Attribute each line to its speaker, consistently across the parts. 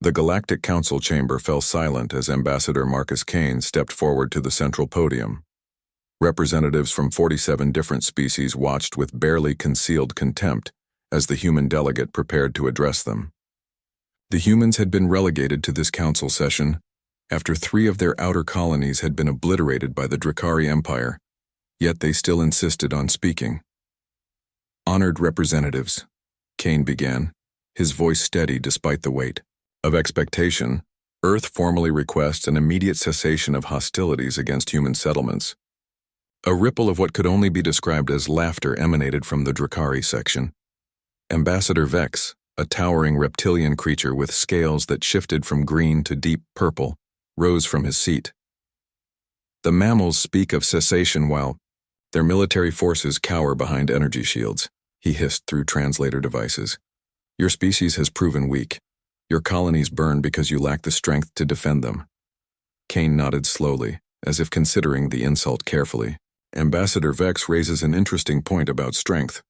Speaker 1: The Galactic Council chamber fell silent as Ambassador Marcus Kane stepped forward to the central podium. Representatives from 47 different species watched with barely concealed contempt as the human delegate prepared to address them. The humans had been relegated to this council session after 3 of their outer colonies had been obliterated by the Drakari Empire, yet they still insisted on speaking. "Honored representatives," Kane began, his voice steady despite the weight of expectation. "Earth formally requests an immediate cessation of hostilities against human settlements." A ripple of what could only be described as laughter emanated from the Drakari section. Ambassador Vex, a towering reptilian creature with scales that shifted from green to deep purple, rose from his seat. "The mammals speak of cessation while their military forces cower behind energy shields," he hissed through translator devices. "Your species has proven weak. Your colonies burn because you lack the strength to defend them." Kane nodded slowly, as if considering the insult carefully. Ambassador Vex raises an interesting point about strength.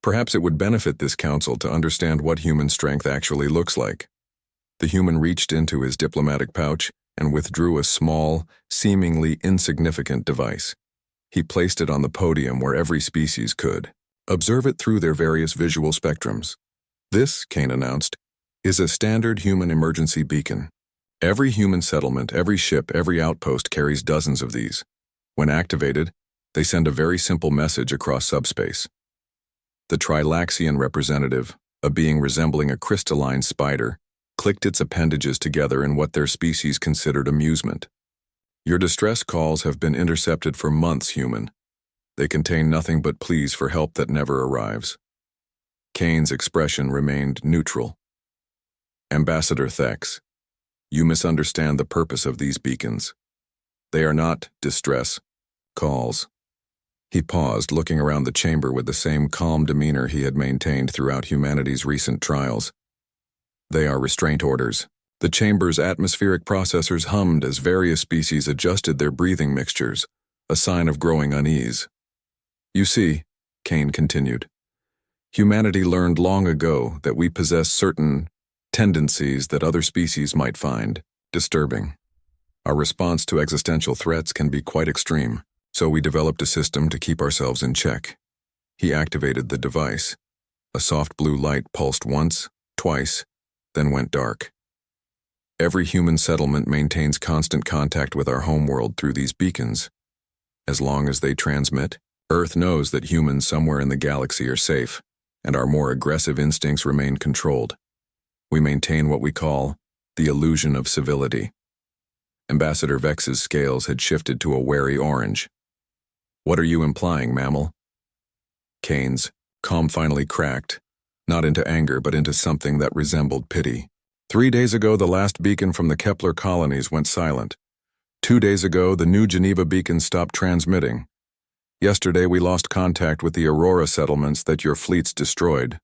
Speaker 1: Perhaps it would benefit this council to understand what human strength actually looks like. The human reached into his diplomatic pouch and withdrew a small, seemingly insignificant device. He placed it on the podium where every species could observe it through their various visual spectrums. "This," Kane announced, "is a standard human emergency beacon. Every human settlement, every ship, every outpost carries dozens of these. When activated, they send a very simple message across subspace." The Trilaxian representative, a being resembling a crystalline spider, clicked its appendages together in what their species considered amusement. "Your distress calls have been intercepted for months, human. They contain nothing but pleas for help that never arrives." Kane's expression remained neutral. "Ambassador Vex, you misunderstand the purpose of these beacons. They are not distress calls." He paused, looking around the chamber with the same calm demeanor he had maintained throughout humanity's recent trials. "They are restraint orders." The chamber's atmospheric processors hummed as various species adjusted their breathing mixtures, a sign of growing unease. "You see," Kane continued, "humanity learned long ago that we possess certain tendencies that other species might find disturbing. Our response to existential threats can be quite extreme. So we developed a system to keep ourselves in check." He activated the device. A soft blue light pulsed once, twice, then went dark. "Every human settlement maintains constant contact with our homeworld through these beacons. As long as they transmit, Earth knows that humans somewhere in the galaxy are safe, and our more aggressive instincts remain controlled. We maintain what we call the illusion of civility." Ambassador Vex's scales had shifted to a wary orange. "What are you implying, mammal?" Kane's calm finally cracked, not into anger but into something that resembled pity. 3 days ago, the last beacon from the Kepler colonies went silent. 2 days ago, the New Geneva beacon stopped transmitting. Yesterday, we lost contact with the Aurora settlements that your fleets destroyed.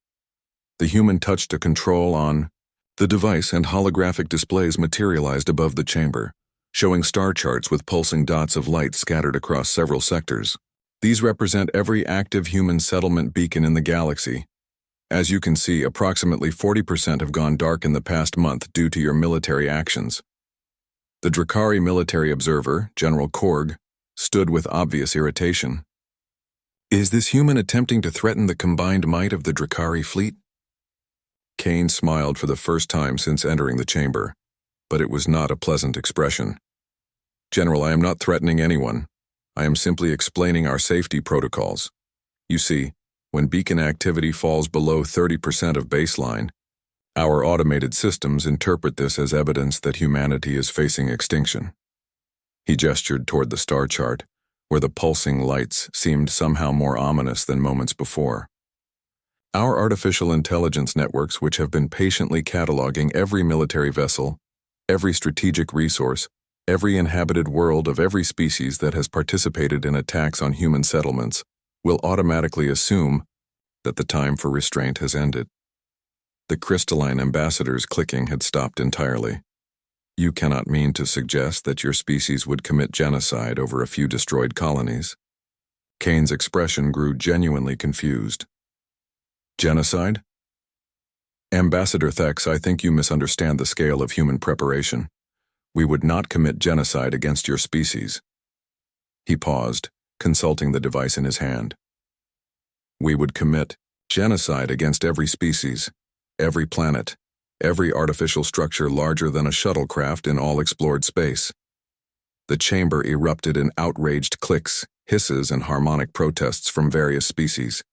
Speaker 1: The human touched a control on the device, and holographic displays materialized above the chamber, showing star charts with pulsing dots of light scattered across several sectors. These represent every active human settlement beacon in the galaxy. As you can see, approximately 40% have gone dark in the past month due to your military actions. The Drakari military observer, General Korg, stood with obvious irritation. "Is this human attempting to threaten the combined might of the Drakari fleet?" Kane smiled for the first time since entering the chamber, but it was not a pleasant expression. "General, I am not threatening anyone. I am simply explaining our safety protocols. You see, when beacon activity falls below 30% of baseline, our automated systems interpret this as evidence that humanity is facing extinction." He gestured toward the star chart, where the pulsing lights seemed somehow more ominous than moments before. "Our artificial intelligence networks, which have been patiently cataloging every military vessel, every strategic resource, every inhabited world of every species that has participated in attacks on human settlements, will automatically assume that the time for restraint has ended." The crystalline ambassador's clicking had stopped entirely. "You cannot mean to suggest that your species would commit genocide over a few destroyed colonies?" Kane's expression grew genuinely confused. "Genocide?" Ambassador Thex, I think you misunderstand the scale of human preparation. We would not commit genocide against your species. He paused, consulting the device in his hand. We would commit genocide against every species, every planet, every artificial structure larger than a shuttlecraft in all explored space. The chamber erupted in outraged clicks, hisses, and harmonic protests from various species.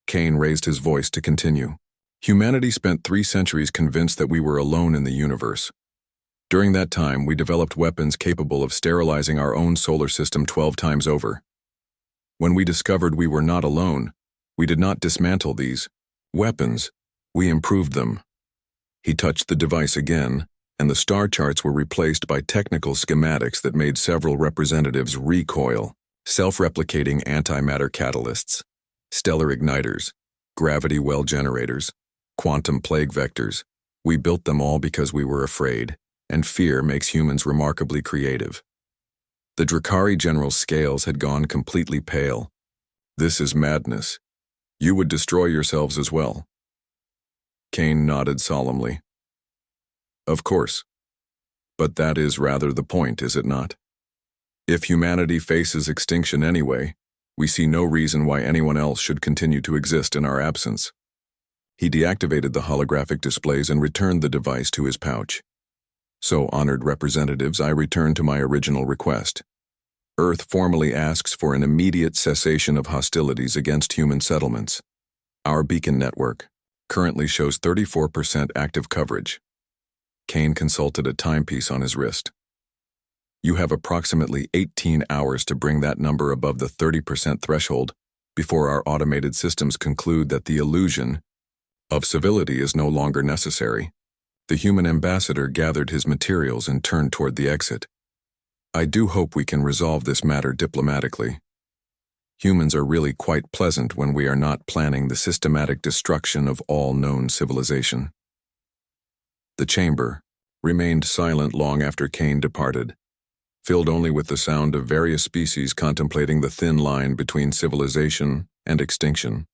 Speaker 1: Kane raised his voice to continue. Humanity spent 3 centuries convinced that we were alone in the universe. During that time, we developed weapons capable of sterilizing our own solar system 12 times over. When we discovered we were not alone, we did not dismantle these weapons, we improved them. He touched the device again, and the star charts were replaced by technical schematics that made several representatives recoil: self-replicating antimatter catalysts, stellar igniters, gravity well generators, quantum plague vectors. We built them all because we were afraid, and fear makes humans remarkably creative. The Drakari General's scales had gone completely pale. This is madness. You would destroy yourselves as well. Kane nodded solemnly. Of course. But that is rather the point, is it not? If humanity faces extinction anyway, we see no reason why anyone else should continue to exist in our absence. He deactivated the holographic displays and returned the device to his pouch. So, honored representatives, I return to my original request. Earth formally asks for an immediate cessation of hostilities against human settlements. Our beacon network currently shows 34% active coverage. Kane consulted a timepiece on his wrist. You have approximately 18 hours to bring that number above the 30% threshold before our automated systems conclude that the illusion of civility is no longer necessary. The human ambassador gathered his materials and turned toward the exit. I do hope we can resolve this matter diplomatically. Humans are really quite pleasant when we are not planning the systematic destruction of all known civilization. The chamber remained silent long after Kane departed, filled only with the sound of various species contemplating the thin line between civilization and extinction.